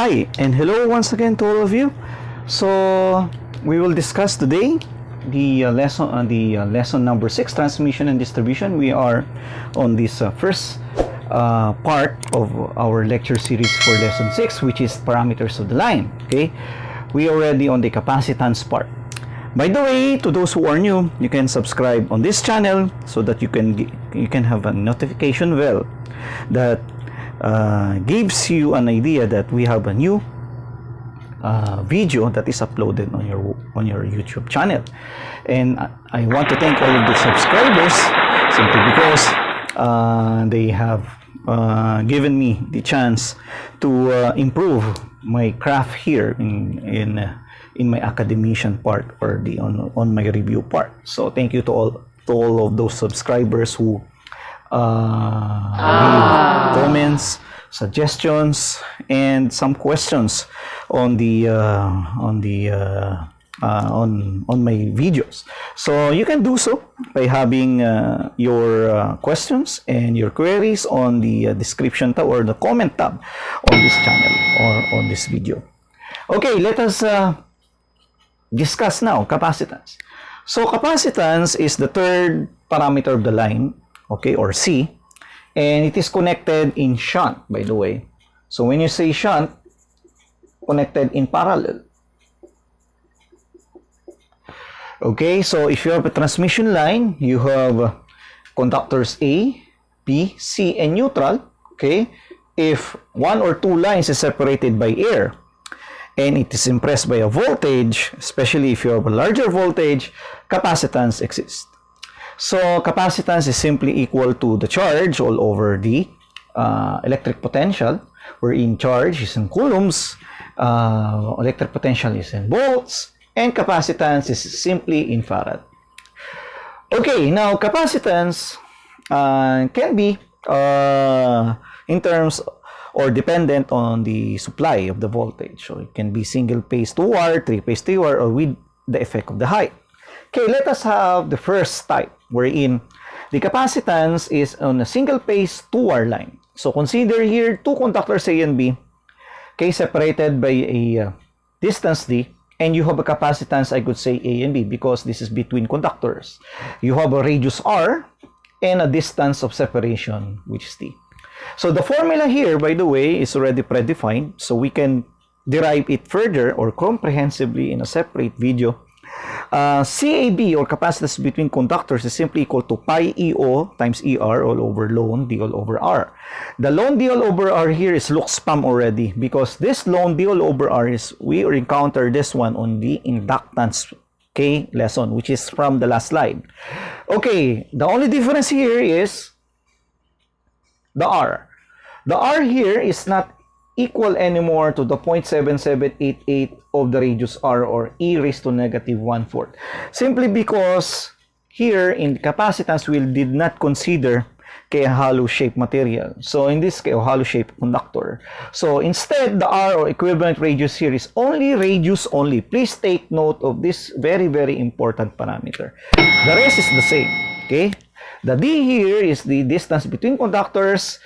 Hi and hello once again to all of you. So we will discuss today the lesson number 6, transmission and distribution. We are on this first part of our lecture series for lesson 6, which is parameters of the line. Okay, we are already on the capacitance part. By the way, to those who are new, you can subscribe on this channel so that you can have a notification bell that gives you an idea that we have a new video that is uploaded on your YouTube channel. And I want to thank all of the subscribers simply because they have given me the chance to improve my craft here in my academician part, or the on my review part. So thank you to all of those subscribers who give comments, suggestions, and some questions on my videos. So you can do so by having your questions and your queries on the description tab or the comment tab on this channel or on this video. Okay, let us discuss now capacitance. So capacitance is the third parameter of the line, okay, or C, and it is connected in shunt, by the way. So when you say shunt, connected in parallel. Okay, so if you have a transmission line, you have conductors A, B, C, and neutral. Okay, if one or two lines is separated by air, and it is impressed by a voltage, especially if you have a larger voltage, capacitance exists. So capacitance is simply equal to the charge all over the electric potential, wherein charge is in coulombs, electric potential is in volts, and capacitance is simply in farad. Okay, now capacitance can be in terms or dependent on the supply of the voltage. So it can be single phase 2R, 3-phase 3R, or with the effect of the height. Okay, let us have the first type, wherein the capacitance is on a single phase 2R line. So consider here two conductors A and B, okay, separated by a distance D, and you have a capacitance, I could say A and B, because this is between conductors. You have a radius R and a distance of separation, which is D. So the formula here, by the way, is already predefined, so we can derive it further or comprehensively in a separate video. CAB, or capacitance between conductors, is simply equal to pi EO times ER all over ln D all over R. The ln D all over R here is Luxpam already, because this ln D all over R is, we encounter this one on the inductance K lesson, which is from the last slide. Okay, the only difference here is the R. The R here is not equal anymore to the 0.7788 of the radius R, or e raised to -1/4. Simply because here in capacitance we did not consider a hollow shaped material. So in this case, a hollow shaped conductor. So instead, the R, or equivalent radius here, is only radius only. Please take note of this very, very important parameter. The rest is the same. Okay? The D here is the distance between conductors.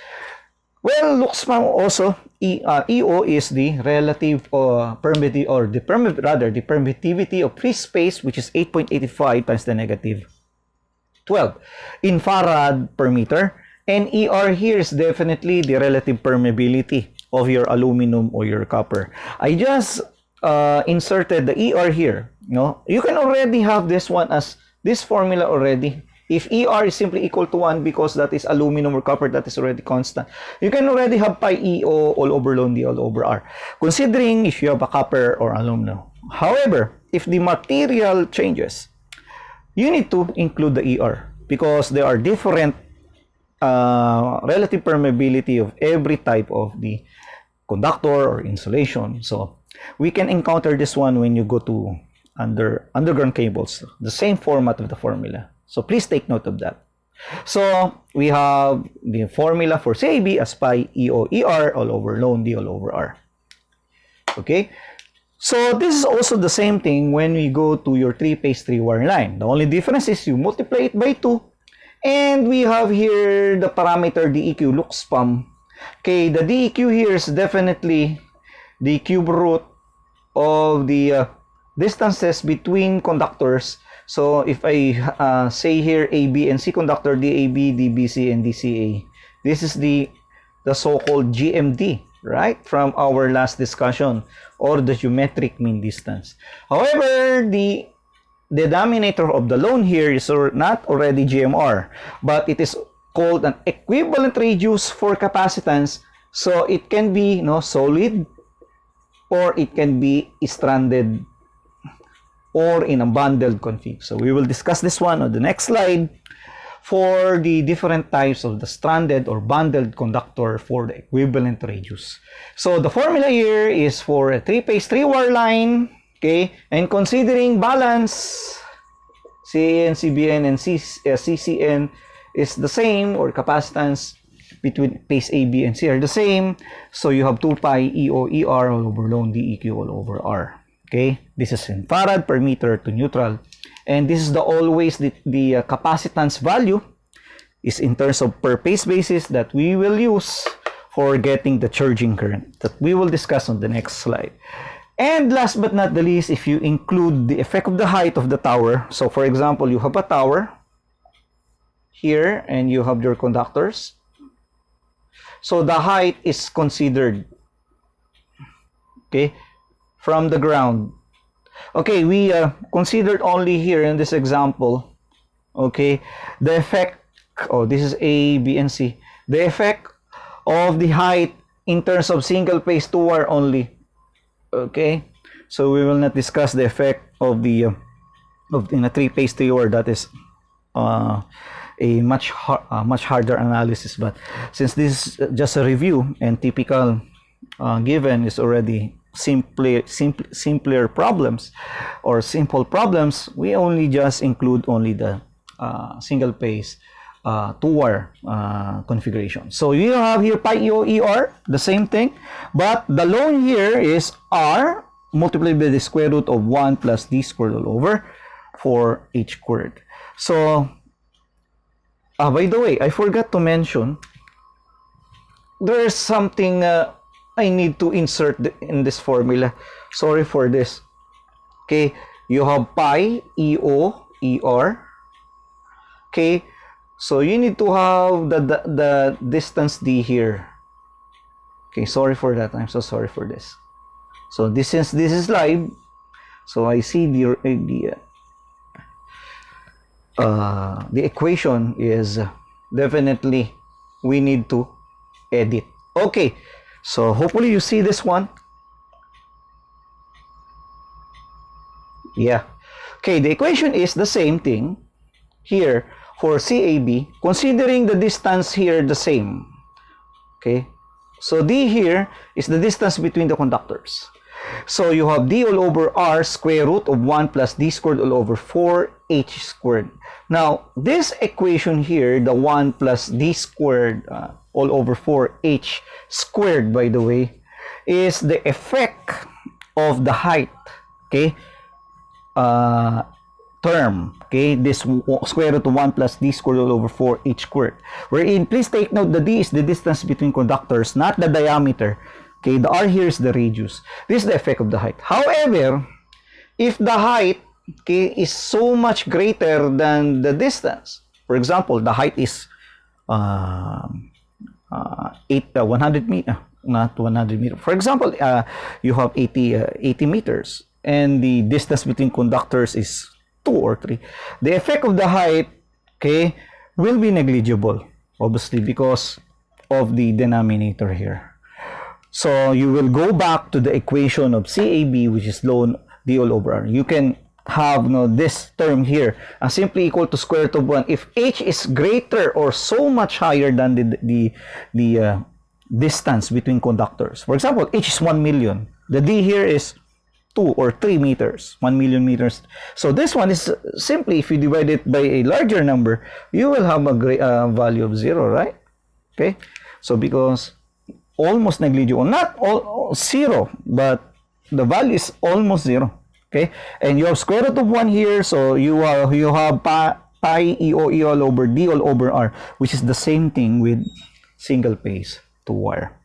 Well, Luxman also, EO is the relative permittivity, or the permittivity of free space, which is 8.85 times the -12 in farad per meter. And ER here is definitely the relative permeability of your aluminum or your copper. I just inserted the ER here. No, you can already have this one as this formula already. If ER is simply equal to 1, because that is aluminum or copper, that is already constant, you can already have pi EO all over ln D all over R, considering if you have a copper or aluminum. However, if the material changes, you need to include the ER, because there are different relative permeability of every type of the conductor or insulation. So we can encounter this one when you go to underground cables, the same format of the formula. So please take note of that. So we have the formula for CAB as pi EO ER all over ln D all over R. Okay? So this is also the same thing when we go to your 3-phase 3-wire line. The only difference is you multiply it by 2, and we have here the parameter DEQ Luxpam. Okay, the DEQ here is definitely the cube root of the distances between conductors. So if I say here A, B, and C conductor, DAB, DBC, and DCA, this is the so-called GMD, right, from our last discussion, or the geometric mean distance. However, the denominator of the loan here is not already GMR, but it is called an equivalent radius for capacitance. So it can be solid, or it can be stranded, or in a bundled config. So we will discuss this one on the next slide for the different types of the stranded or bundled conductor for the equivalent radius. So the formula here is for a 3-phase 3-wire line, okay, and considering balance, CAN, CBN, and CCN is the same, or capacitance between phase A, B, and C are the same. So you have 2 pi EO ER all over ln DEQ all over R. Okay, this is in farad per meter to neutral, and this is always the capacitance value is in terms of per phase basis that we will use for getting the charging current that we will discuss on the next slide. And last but not the least, if you include the effect of the height of the tower, so for example, you have a tower here and you have your conductors. So the height is considered, okay, from the ground. Okay, we considered only here in this example, okay, the effect, this is A, B, and C, the effect of the height in terms of single phase 2-wire only. Okay, so we will not discuss the effect of the in a 3-phase 3-wire. That is a much harder analysis, but since this is just a review and typical given is already simpler problems or simple problems, we only just include only the single phase 2-wire configuration. So you have here pi EO ER, the same thing, but the loan here is R multiplied by the square root of 1 plus D squared all over 4H squared. So by the way, I forgot to mention, there is something I need to insert in this formula. Sorry for this. Okay, you have pi EO ER. Okay, so you need to have the distance D here. Okay, sorry for that. I'm so sorry for this. So this is live, so I see the equation is definitely we need to edit. Okay, so hopefully you see this one. Yeah. Okay, the equation is the same thing here for CAB, considering the distance here the same. Okay, so D here is the distance between the conductors. So you have D all over R square root of 1 plus D squared all over 4H squared. Now, this equation here, the 1 plus D squared all over 4H squared, by the way, is the effect of the height, okay, term, okay, this square root of 1 plus D squared all over 4H squared. Wherein, please take note, the D is the distance between conductors, not the diameter. Okay, the R here is the radius. This is the effect of the height. However, if the height, okay, is so much greater than the distance, for example, the height is 100 meter, not 100 meter. For example, you have 80 meters, and the distance between conductors is 2 or 3. The effect of the height, okay, will be negligible, obviously, because of the denominator here. So you will go back to the equation of CAB, which is ln D all over R. You can have this term here simply equal to square root of 1 if H is greater or so much higher than the distance between conductors. For example, H is 1 million. The D here is 2 or 3 meters, 1 million meters. So this one is simply, if you divide it by a larger number, you will have a value of 0, right? Okay, so because almost negligible, not all 0, but the value is almost 0. Okay, and you have square root of 1 here, so you have pi EO E all over D all over R, which is the same thing with single phase 2-wire.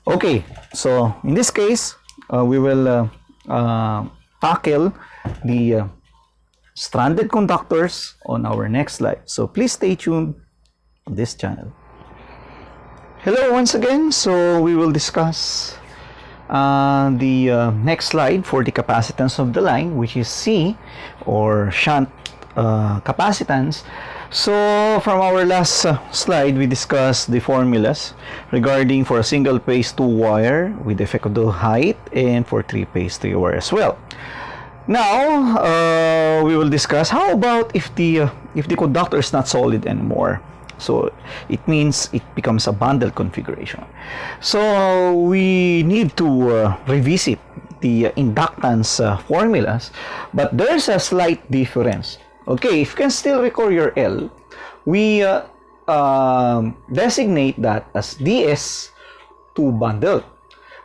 Okay, so in this case, we will tackle the stranded conductors on our next slide. So please stay tuned on this channel. Hello once again. So we will discuss the next slide for the capacitance of the line, which is C, or shunt capacitance. So from our last slide, we discussed the formulas regarding for a single phase 2 wire with effective height and for 3-phase 3 wire as well. Now we will discuss how about if the conductor is not solid anymore. So it means it becomes a bundle configuration. So we need to revisit the inductance formulas, but there's a slight difference. Okay, if you can still recall your L, we designate that as DS2 bundle.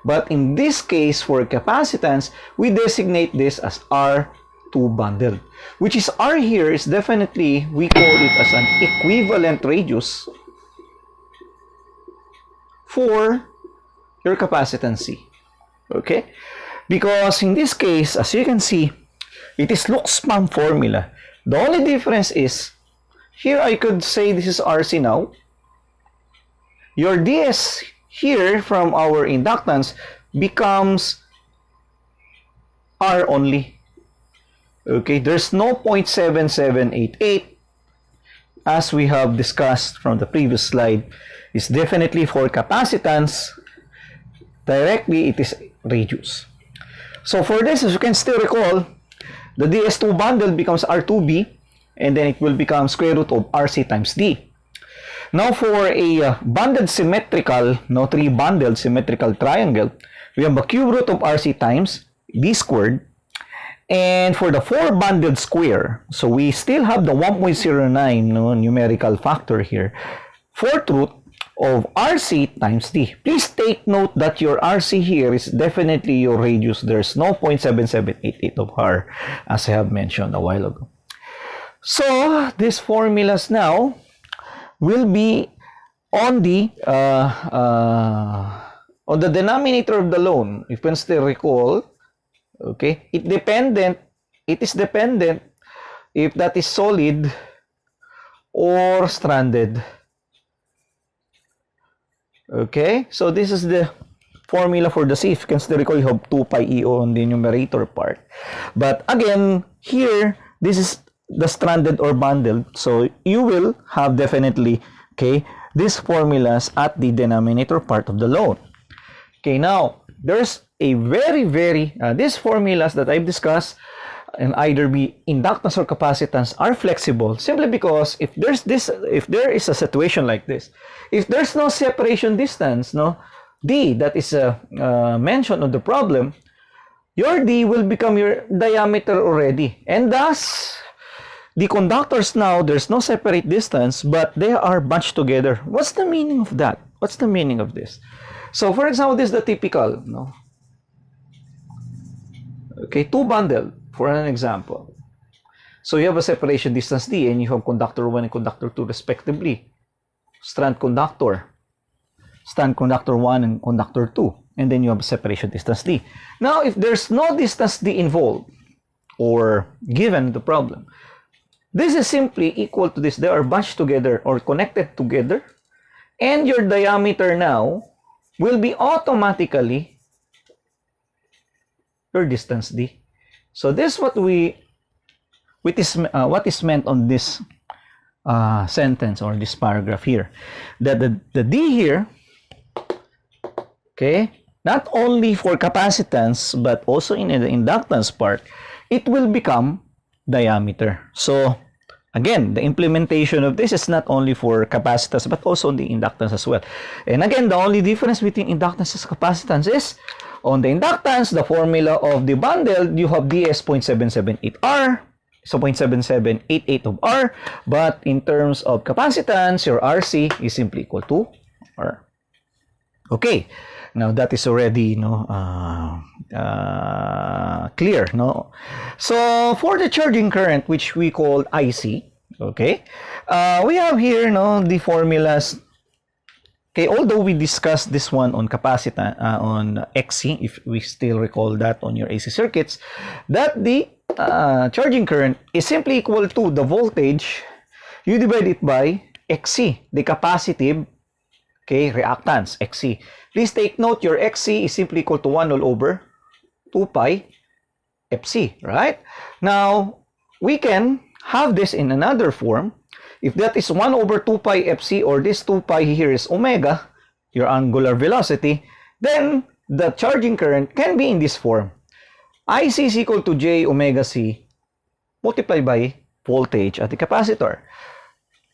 But in this case, for capacitance, we designate this as R2 bundle. Which is R here is definitely, we call it as an equivalent radius for your capacitance C. Okay? Because in this case, as you can see, it is Luxman formula. The only difference is, here I could say this is RC now. Your DS here from our inductance becomes R only. Okay, there's no 0.7788 as we have discussed from the previous slide. It's definitely for capacitance. Directly, it is radius. So for this, as you can still recall, the DS2 bundle becomes R2B, and then it will become square root of RC times D. Now for a bundled symmetrical, three-bundled symmetrical triangle, we have a cube root of RC times D squared. And for the 4-bundled square, so we still have the 1.09 numerical factor here, fourth root of RC times D. Please take note that your RC here is definitely your radius. There's no 0.7788 of R, as I have mentioned a while ago. So these formulas now will be on the denominator of the loan. If you can still recall, okay, it is dependent if that is solid or stranded. Okay, so this is the formula for the C. If you can still recall, you have 2 pi EO on the numerator part. But again, here, this is the stranded or bundled. So you will have definitely, okay, these formulas at the denominator part of the loan. Okay, now, there's a these formulas that I've discussed and either be inductance or capacitance are flexible simply because if there is a situation like this, if there's no separation distance, D that is mentioned on the problem, your D will become your diameter already, and thus the conductors now, there's no separate distance, but they are bunched together. What's the meaning of that? What's the meaning of this? So for example, this is the typical, okay, 2 bundle for an example. So you have a separation distance D, and you have conductor 1 and conductor 2 respectively. Strand conductor 1 and conductor 2, and then you have a separation distance D. Now, if there's no distance D involved or given the problem, this is simply equal to this. They are bunched together or connected together, and your diameter now will be automatically your distance D. So this is what is meant on this sentence or this paragraph here, that the D here, okay, not only for capacitance but also in the inductance part, it will become diameter. So again, the implementation of this is not only for capacitance but also on the inductance as well. And again, the only difference between inductance and capacitance is on the inductance, the formula of the bundle, you have DS 0.778R, so 0.7788 of R, but in terms of capacitance, your RC is simply equal to R. Okay, now that is already clear. So for the charging current, which we call IC, okay, we have here the formulas Okay, although we discussed this one on capacitance, on XC, if we still recall that on your AC circuits, that the charging current is simply equal to the voltage, you divide it by XC, the capacitive, okay, reactance, XC. Please take note, your XC is simply equal to 1 all over 2 pi FC, right? Now, we can have this in another form. If that is 1 over 2 pi FC, or this 2 pi here is omega, your angular velocity, then the charging current can be in this form. IC is equal to J omega C multiplied by voltage at the capacitor.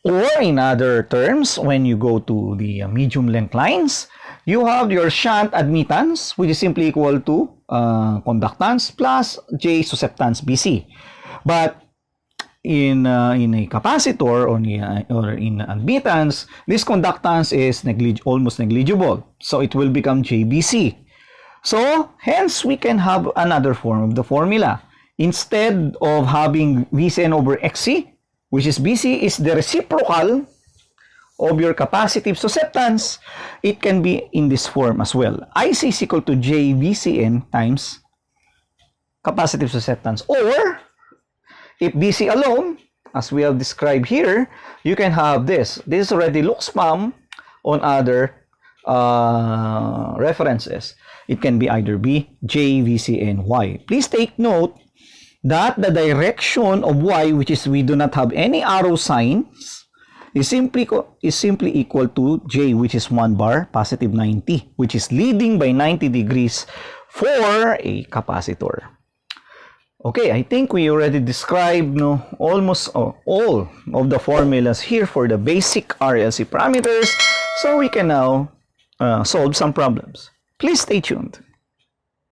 Or in other terms, when you go to the medium length lines, you have your shunt admittance, which is simply equal to conductance plus J susceptance BC. But in a capacitor or in admittance, this conductance is almost negligible. So it will become JBC. So hence we can have another form of the formula. Instead of having VCN over XC, which is BC is the reciprocal of your capacitive susceptance, it can be in this form as well. IC is equal to JVCN times capacitive susceptance. Or if BC alone, as we have described here, you can have this. This already looks spam on other references. It can be either B, J, VC, and Y. Please take note that the direction of Y, which is we do not have any arrow signs, is simply equal to J, which is 1 bar, positive 90, which is leading by 90 degrees for a capacitor. Okay, I think we already described almost all of the formulas here for the basic RLC parameters, so we can now solve some problems. Please stay tuned.